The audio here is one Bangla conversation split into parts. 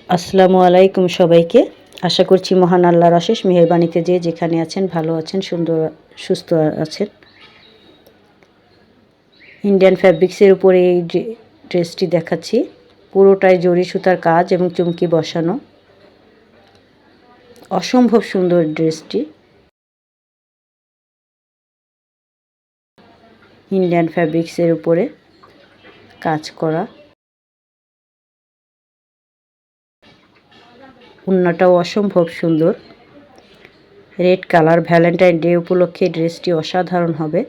আসসালামু আলাইকুম সবাইকে। আশা করছি মহান আল্লাহর অশেষ মেহেরবানিতে যে যেখানে আছেন ভালো আছেন, সুন্দর সুস্থ আছেন। ইন্ডিয়ান ফ্যাব্রিক্সের উপরে এই ড্রেসটি দেখাচ্ছি। পুরোটাই জরি সুতার কাজ এবং চুমকি বসানো। অসম্ভব সুন্দর ড্রেসটি। ইন্ডিয়ান ফ্যাব্রিক্সের উপরে কাজ করা। ওড়নাটাও অসম্ভব সুন্দর। রেড কালার, ভ্যালেন্টাইন ডে উপলক্ষে ড্রেসটি অসাধারণ হবে।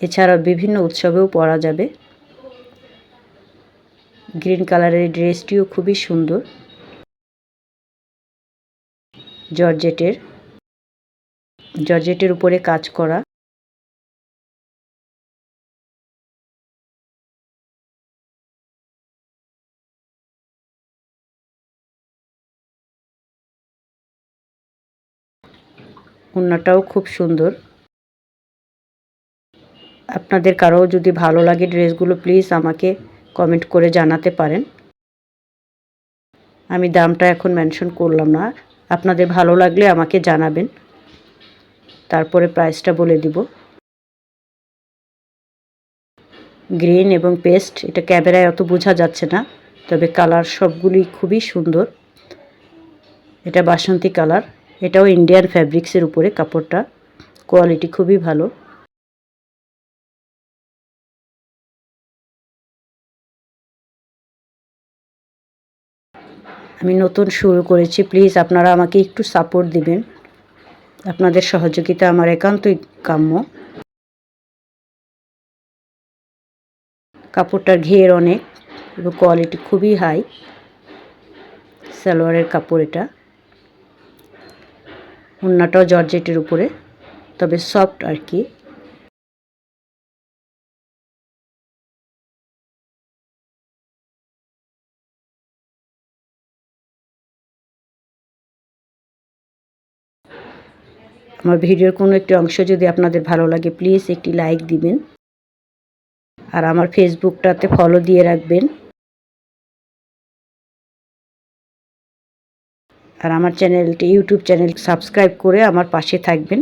এছাড়া বিভিন্ন উৎসবেও পরা যাবে। গ্রিন কালারের ড্রেসটিও খুবই সুন্দর। জর্জেটের উপরে কাজ করা। ওড়নাটাও খুব সুন্দর। আপনাদের কারো যদি ভালো লাগে ড্রেসগুলো প্লিজ আমাকে কমেন্ট করে জানাতে পারেন। আমি দামটা এখন মেনশন করলাম না, আপনাদের ভালো লাগলে আমাকে জানাবেন, তারপরে প্রাইসটা বলে দিব। গ্রিন এবং পেস্ট, এটা ক্যামেরায় অত বোঝা যাচ্ছে না, তবে কালার সবগুলি খুবই সুন্দর। এটা বাসন্তী কালার। এটাও ইন্ডিয়ান ফ্যাব্রিক্সের উপরে, কাপড়টা কোয়ালিটি খুবই ভালো। আমি নতুন শুরু করেছি, প্লিজ আপনারা আমাকে একটু সাপোর্ট দিবেন। আপনাদের সহযোগিতা আমার একান্তই কাম্য। কাপড়টার ঘের অনেক এবং কোয়ালিটি খুবই হাই। সালোয়ারের কাপড় এটা। ওড়নাটাও জর্জেটের উপরে, তবে সফট আর কি। আমার ভিডিওর কোনো একটি অংশ যদি আপনাদের ভালো লাগে প্লিজ একটি লাইক দিবেন, আর আমার ফেসবুকটাতে ফলো দিয়ে রাখবেন, আর আমার চ্যানেলটি ইউটিউব চ্যানেল সাবস্ক্রাইব করে আমার পাশে থাকবেন।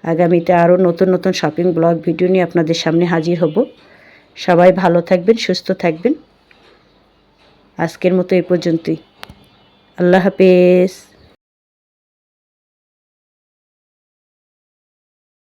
আগামীতে আরও নতুন নতুন শপিং ব্লগ ভিডিও নিয়ে আপনাদের সামনে হাজির হব। সবাই ভালো থাকবেন, সুস্থ থাকবেন। আজকের মতো এই পর্যন্তই। আল্লাহ হাফেজ।